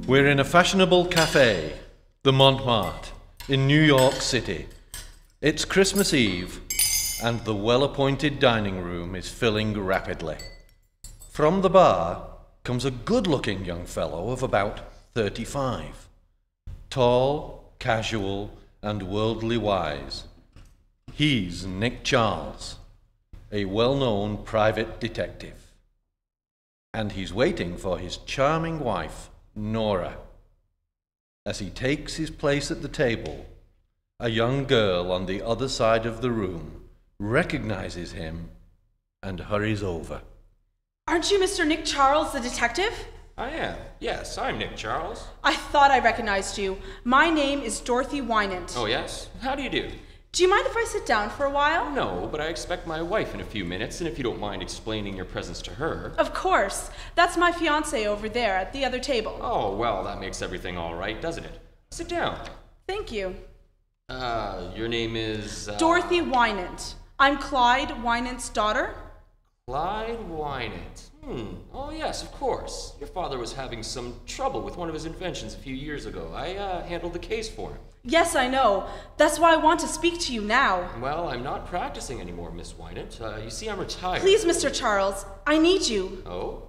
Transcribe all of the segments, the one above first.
We're in a fashionable cafe, the Montmartre, in New York City. It's Christmas Eve, and the well-appointed dining room is filling rapidly. From the bar comes a good-looking young fellow of about 35. Tall, casual, and worldly wise. He's Nick Charles, a well-known private detective. And he's waiting for his charming wife, Nora. As he takes his place at the table, a young girl on the other side of the room recognizes him and hurries over. Aren't you Mr. Nick Charles, the detective? I am. Yes, I'm Nick Charles. I thought I recognized you. My name is Dorothy Wynant. Oh, yes? How do you do? Do you mind if I sit down for a while? No, but I expect my wife in a few minutes, and if you don't mind explaining your presence to her. Of course. That's my fiancé over there at the other table. Oh, well, that makes everything all right, doesn't it? Sit down. Thank you. Your name is, Dorothy Wynant. I'm Clyde Wynant's daughter. Clyde Wynant. Oh, yes, of course. Your father was having some trouble with one of his inventions a few years ago. I handled the case for him. Yes, I know. That's why I want to speak to you now. Well, I'm not practicing anymore, Miss Wynant. You see, I'm retired. Please, Mr. Charles, I need you. Oh?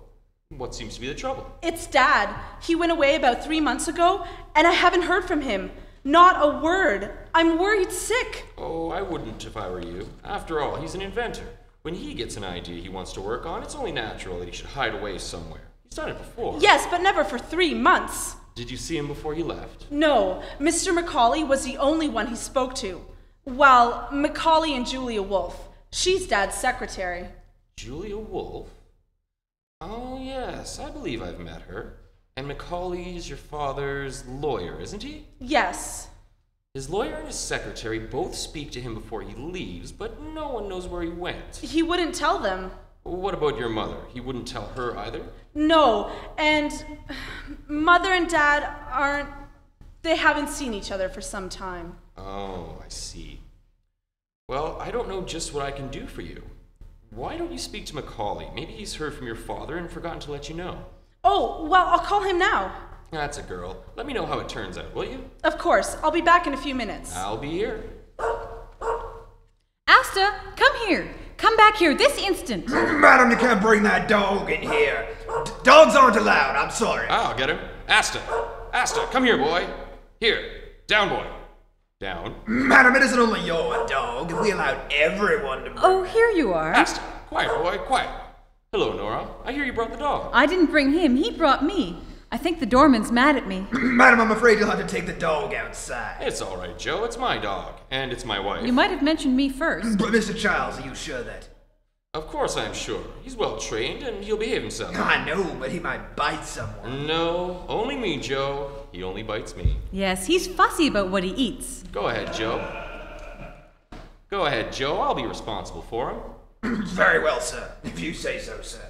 What seems to be the trouble? It's Dad. He went away about 3 months ago, and I haven't heard from him. Not a word. I'm worried sick. Oh, I wouldn't if I were you. After all, he's an inventor. When he gets an idea he wants to work on, it's only natural that he should hide away somewhere. He's done it before. Yes, but never for 3 months. Did you see him before he left? No, Mr. Macaulay was the only one he spoke to. Well, Macaulay and Julia Wolfe. She's Dad's secretary. Julia Wolfe? Oh, yes, I believe I've met her. And Macaulay is your father's lawyer, isn't he? Yes. His lawyer and his secretary both speak to him before he leaves, but no one knows where he went. He wouldn't tell them. What about your mother? He wouldn't tell her either? No, and Mother and Dad they haven't seen each other for some time. Oh, I see. Well, I don't know just what I can do for you. Why don't you speak to Macaulay? Maybe he's heard from your father and forgotten to let you know. Oh, well, I'll call him now. That's a girl. Let me know how it turns out, will you? Of course. I'll be back in a few minutes. I'll be here. Asta, come here. Come back here this instant. Madam, you can't bring that dog in here. Dogs aren't allowed, I'm sorry. I'll get him. Asta, come here, boy. Here, down, boy. Down. Madam, it isn't only your dog. If we allowed everyone to bring Oh, here you are. Asta, quiet, boy, quiet. Hello, Nora. I hear you brought the dog. I didn't bring him. He brought me. I think the doorman's mad at me. Madam, I'm afraid you'll have to take the dog outside. It's all right, Joe. It's my dog. And it's my wife. You might have mentioned me first. But Mr. Charles, are you sure that? Of course I'm sure. He's well trained and he'll behave himself. I know, but he might bite someone. No, only me, Joe. He only bites me. Yes, he's fussy about what he eats. Go ahead, Joe. Go ahead, Joe. I'll be responsible for him. Very well, sir. If you say so, sir.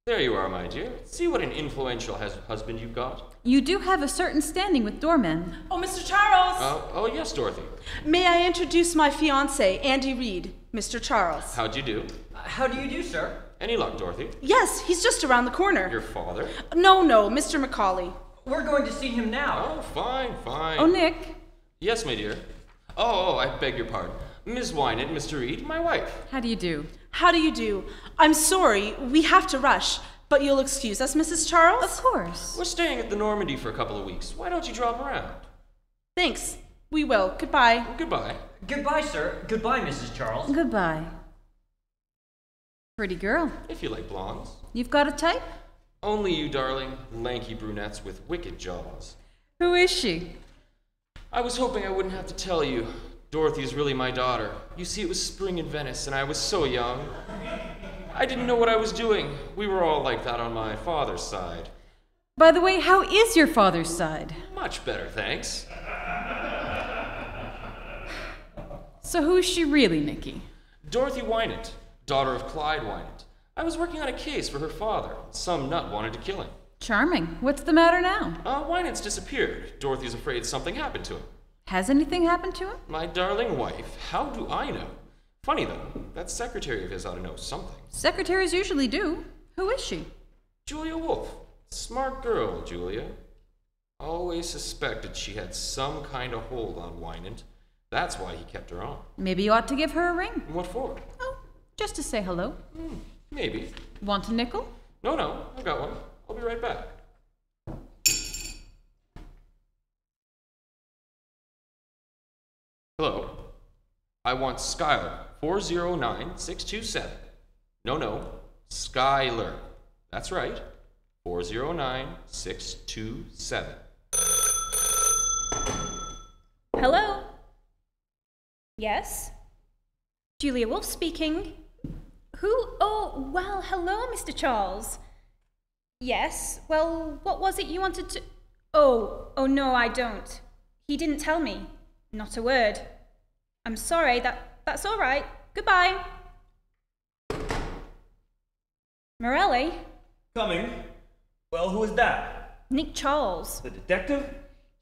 There you are, my dear. See what an influential husband you've got. You do have a certain standing with doormen. Oh, Mr. Charles! Oh, yes, Dorothy. May I introduce my fiancé, Andy Reed, Mr. Charles? How'd you do? How do you do, sir? Any luck, Dorothy? Yes, he's just around the corner. Your father? No, Mr. Macaulay. We're going to see him now. Oh, fine. Oh, Nick. Yes, my dear. Oh, I beg your pardon. Miss Wynant, Mr. Reed, my wife. How do you do? How do you do? I'm sorry, we have to rush, but you'll excuse us, Mrs. Charles? Of course. We're staying at the Normandy for a couple of weeks. Why don't you drop around? Thanks. We will. Goodbye. Goodbye. Goodbye, sir. Goodbye, Mrs. Charles. Goodbye. Pretty girl. If you like blondes. You've got a type? Only you, darling. Lanky brunettes with wicked jaws. Who is she? I was hoping I wouldn't have to tell you. Dorothy is really my daughter. You see, it was spring in Venice, and I was so young. I didn't know what I was doing. We were all like that on my father's side. By the way, how is your father's side? Much better, thanks. So who's she really, Nicky? Dorothy Wynant, daughter of Clyde Wynant. I was working on a case for her father. Some nut wanted to kill him. Charming. What's the matter now? Wynant's disappeared. Dorothy's afraid something happened to him. Has anything happened to him? My darling wife, how do I know? Funny though, that secretary of his ought to know something. Secretaries usually do. Who is she? Julia Wolfe. Smart girl, Julia. Always suspected she had some kind of hold on Wynant. That's why he kept her on. Maybe you ought to give her a ring. What for? Oh, just to say hello. Maybe. Want a nickel? No, I've got one. I'll be right back. Hello. I want Skylar, 409627. No, Skylar. That's right. 409627. Hello? Yes? Julia Wolf speaking. Who? Oh, well, hello, Mr. Charles. Yes, well, what was it you wanted to... Oh, no, I don't. He didn't tell me. Not a word. I'm sorry, that's all right. Goodbye. Morelli? Coming. Well, who is that? Nick Charles. The detective?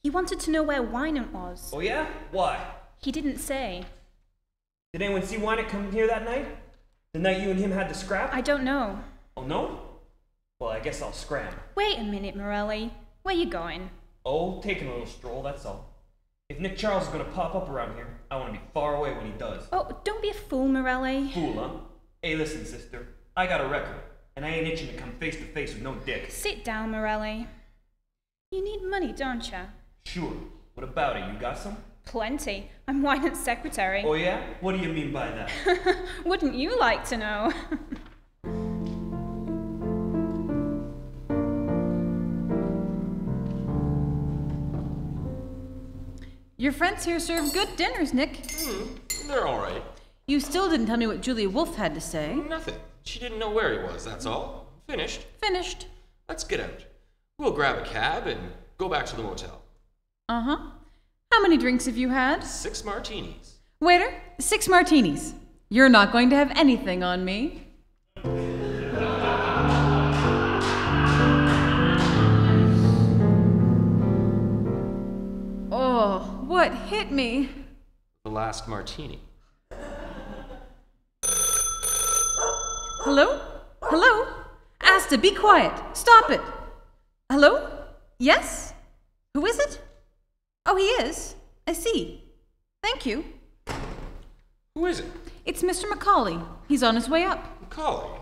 He wanted to know where Wynant was. Oh yeah? Why? He didn't say. Did anyone see Wynant come here that night? The night you and him had to scrap? I don't know. Oh no? Well, I guess I'll scram. Wait a minute, Morelli. Where you going? Oh, taking a little stroll, that's all. If Nick Charles is gonna pop up around here, I want to be far away when he does. Oh, don't be a fool, Morelli. Fool, huh? Hey, listen, sister. I got a record, and I ain't itching to come face to face with no dick. Sit down, Morelli. You need money, don't you? Sure. What about it? You got some? Plenty. I'm Wynant's secretary. Oh yeah? What do you mean by that? Wouldn't you like to know? Your friends here serve good dinners, Nick. They're all right. You still didn't tell me what Julia Wolf had to say. Nothing. She didn't know where he was, that's all. Finished. Finished. Let's get out. We'll grab a cab and go back to the motel. Uh-huh. How many drinks have you had? 6 martinis. Waiter, 6 martinis. You're not going to have anything on me. Oh, what hit me? The last martini. Hello? Hello? Asta, be quiet. Stop it. Hello? Yes? Who is it? Oh, he is. I see. Thank you. Who is it? It's Mr. Macaulay. He's on his way up. Macaulay.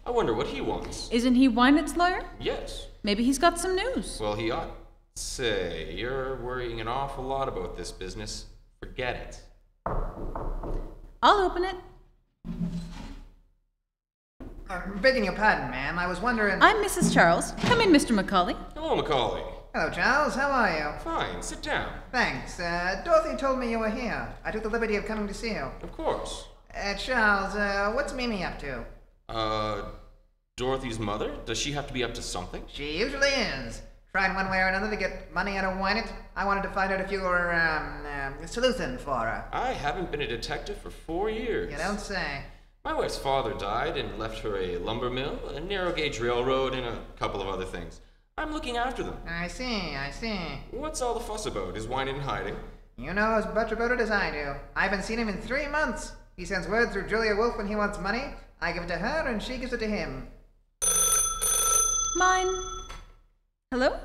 I wonder what he wants. Isn't he Wynant's lawyer? Yes. Maybe he's got some news. Well, he ought. Say, you're worrying an awful lot about this business. Forget it. I'll open it. Begging your pardon, ma'am. I was wondering... I'm Mrs. Charles. Come in, Mr. Macaulay. Hello, Macaulay. Hello, Charles. How are you? Fine, sit down. Thanks. Dorothy told me you were here. I took the liberty of coming to see you. Of course. Charles, what's Mimi up to? Dorothy's mother? Does she have to be up to something? She usually is. Trying one way or another to get money out of Wynant. I wanted to find out if you were, sleuthing for her. I haven't been a detective for 4 years. You don't say. My wife's father died and left her a lumber mill, a narrow gauge railroad, and a couple of other things. I'm looking after them. I see. What's all the fuss about? Is Wynant in hiding? You know as much about it as I do. I haven't seen him in 3 months. He sends word through Julia Wolf when he wants money. I give it to her and she gives it to him. Mine. Hello?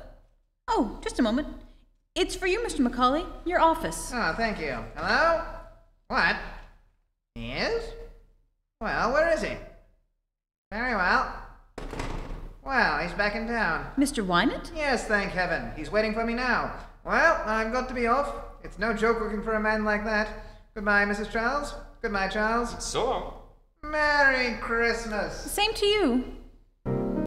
Oh, just a moment. It's for you, Mr. Macaulay. Your office. Oh, thank you. Hello? What? He is? Well, where is he? Very well. Well, he's back in town. Mr. Wynant? Yes, thank heaven. He's waiting for me now. Well, I've got to be off. It's no joke looking for a man like that. Goodbye, Mrs. Charles. Goodbye, Charles. So long. Merry Christmas. Same to you.